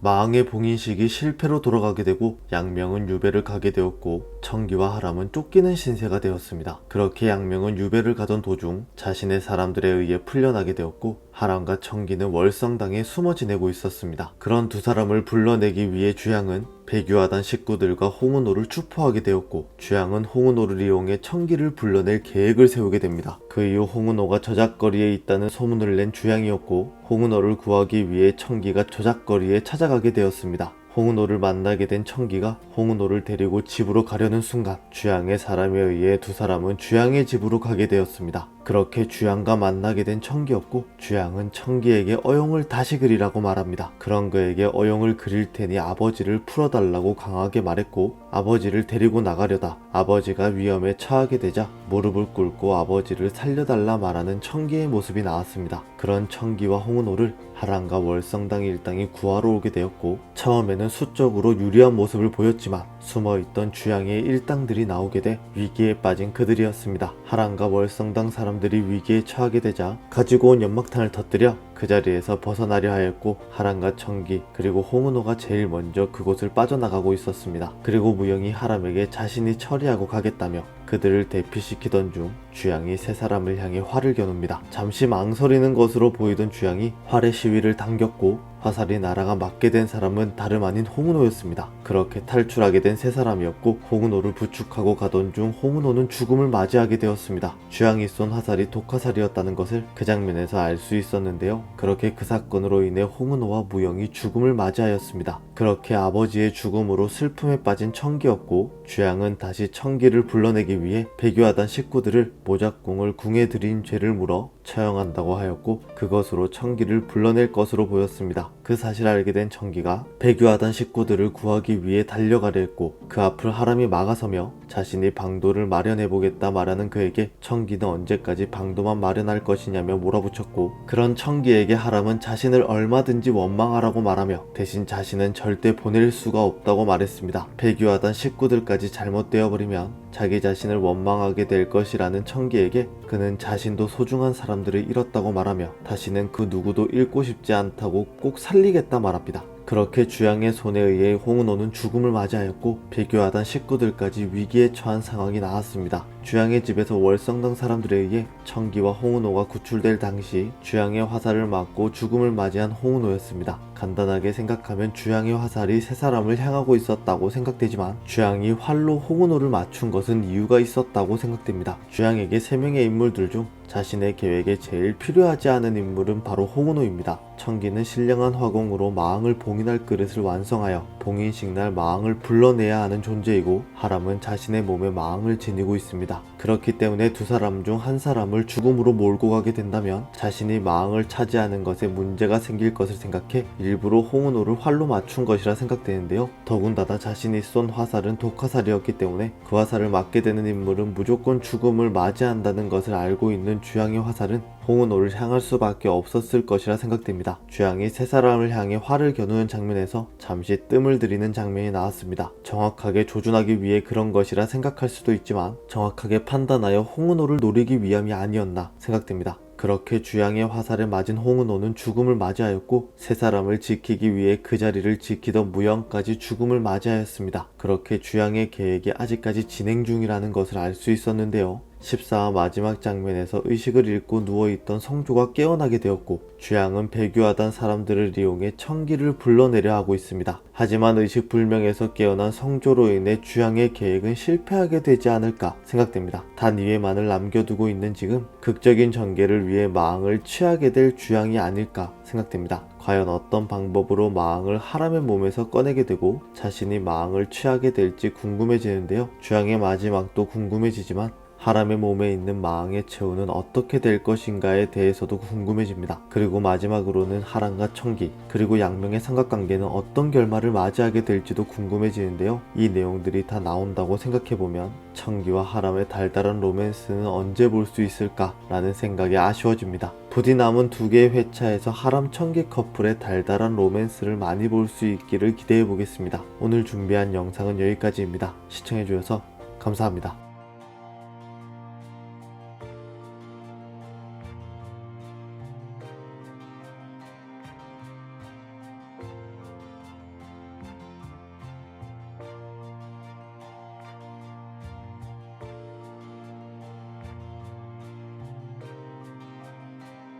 마왕의 봉인식이 실패로 돌아가게 되고 양명은 유배를 가게 되었고 청기와 하람은 쫓기는 신세가 되었습니다. 그렇게 양명은 유배를 가던 도중 자신의 사람들에 의해 풀려나게 되었고 하람과 청기는 월성당에 숨어 지내고 있었습니다. 그런 두 사람을 불러내기 위해 주양은 백유화단 식구들과 홍은호를 추포하게 되었고 주양은 홍은호를 이용해 청기를 불러낼 계획을 세우게 됩니다. 그 이후 홍은호가 저작거리에 있다는 소문을 낸 주양이었고 홍은호를 구하기 위해 청기가 저작거리에 찾아가게 되었습니다. 홍은호를 만나게 된 청기가 홍은호를 데리고 집으로 가려는 순간 주양의 사람에 의해 두 사람은 주양의 집으로 가게 되었습니다. 그렇게 주양과 만나게 된 청기였고 주양은 청기에게 어용을 다시 그리라고 말합니다. 그런 그에게 어용을 그릴 테니 아버지를 풀어달라고 강하게 말했고 아버지를 데리고 나가려다 아버지가 위험에 처하게 되자 무릎을 꿇고 아버지를 살려달라 말하는 청기의 모습이 나왔습니다. 그런 청기와 홍은호를 하람과 월성당 일당이 구하러 오게 되었고 처음에는 수적으로 유리한 모습을 보였지만 숨어있던 주양의 일당들이 나오게 돼 위기에 빠진 그들이었습니다. 하람과 월성당 사람들이 위기에 처하게 되자 가지고 온 연막탄을 터뜨려 그 자리에서 벗어나려 하였고 하람과 청기 그리고 홍은호가 제일 먼저 그곳을 빠져나가고 있었습니다. 그리고 무영이 하람에게 자신이 처리하고 가겠다며 그들을 대피시키던 중 주양이 세 사람을 향해 활을 겨눕니다. 잠시 망설이는 것으로 보이던 주양이 활의 시위를 당겼고 화살이 날아가 맞게 된 사람은 다름 아닌 홍은호였습니다. 그렇게 탈출하게 된 세 사람이었고 홍은호를 부축하고 가던 중 홍은호는 죽음을 맞이하게 되었습니다. 주양이 쏜 화살이 독화살이었다는 것을 그 장면에서 알 수 있었는데요. 그렇게 그 사건으로 인해 홍은호와 무영이 죽음을 맞이하였습니다. 그렇게 아버지의 죽음으로 슬픔에 빠진 청기였고 주양은 다시 청기를 불러내기 위해 백유화단 식구들을 모작궁을 궁에 들인 죄를 물어 처형한다고 하였고 그것으로 청기를 불러낼 것으로 보였습니다. 그 사실을 알게 된 청기가 백유화단 식구들을 구하기 위해 달려가려 했고 그 앞을 하람이 막아서며 자신이 방도를 마련해보겠다 말하는 그에게 청기는 언제까지 방도만 마련할 것이냐며 몰아붙였고 그런 청기에게 하람은 자신을 얼마든지 원망하라고 말하며 대신 자신은 절대 보낼 수가 없다고 말했습니다. 백유화단 식구들까지 잘못되어 버리면 자기 자신을 원망하게 될 것이라는 청기에게 그는 자신도 소중한 사람들을 잃었다고 말하며 다시는 그 누구도 잃고 싶지 않다고 꼭 살리겠다 말합니다. 그렇게 주양의 손에 의해 홍은호는 죽음을 맞이하였고 백유화단 식구들까지 위기에 처한 상황이 나왔습니다. 주양의 집에서 월성당 사람들에 의해 청기와 홍은호가 구출될 당시 주양의 화살을 맞고 죽음을 맞이한 홍은호였습니다. 간단하게 생각하면 주양의 화살이 세 사람을 향하고 있었다고 생각되지만 주양이 활로 홍은호를 맞춘 것은 이유가 있었다고 생각됩니다. 주양에게 세 명의 인물들 중 자신의 계획에 제일 필요하지 않은 인물은 바로 홍은호입니다. 청기는 신령한 화공으로 마왕을 봉인할 그릇을 완성하여 봉인식 날 마왕을 불러내야 하는 존재이고 하람은 자신의 몸에 마왕을 지니고 있습니다. 그렇기 때문에 두 사람 중 한 사람을 죽음으로 몰고 가게 된다면 자신이 마왕을 차지하는 것에 문제가 생길 것을 생각해 일부러 홍은호를 활로 맞춘 것이라 생각되는데요. 더군다나 자신이 쏜 화살은 독화살이었기 때문에 그 화살을 맞게 되는 인물은 무조건 죽음을 맞이한다는 것을 알고 있는 주양의 화살은 홍은호를 향할 수밖에 없었을 것이라 생각됩니다. 주양이 세 사람을 향해 활을 겨누는 장면에서 잠시 뜸을 들이는 장면이 나왔습니다. 정확하게 조준하기 위해 그런 것이라 생각할 수도 있지만 정확하게 판단하여 홍은호를 노리기 위함이 아니었나 생각됩니다. 그렇게 주양의 화살에 맞은 홍은호는 죽음을 맞이하였고 세 사람을 지키기 위해 그 자리를 지키던 무영까지 죽음을 맞이하였습니다. 그렇게 주양의 계획이 아직까지 진행 중이라는 것을 알 수 있었는데요. 14화 마지막 장면에서 의식을 잃고 누워있던 성조가 깨어나게 되었고 주양은 백유화단 사람들을 이용해 청기를 불러내려 하고 있습니다. 하지만 의식불명에서 깨어난 성조로 인해 주양의 계획은 실패하게 되지 않을까 생각됩니다. 단 2회만을 남겨두고 있는 지금 극적인 전개를 위해 마왕을 취하게 될 주양이 아닐까 생각됩니다. 과연 어떤 방법으로 마왕을 하람의 몸에서 꺼내게 되고 자신이 마왕을 취하게 될지 궁금해지는데요. 주양의 마지막도 궁금해지지만 하람의 몸에 있는 마왕의 최후는 어떻게 될 것인가에 대해서도 궁금해집니다. 그리고 마지막으로는 하람과 청기 그리고 양명의 삼각관계는 어떤 결말을 맞이하게 될지도 궁금해지는데요. 이 내용들이 다 나온다고 생각해보면 청기와 하람의 달달한 로맨스는 언제 볼 수 있을까 라는 생각이 아쉬워집니다. 부디 남은 두 개의 회차에서 하람 청기 커플의 달달한 로맨스를 많이 볼 수 있기를 기대해보겠습니다. 오늘 준비한 영상은 여기까지입니다. 시청해주셔서 감사합니다.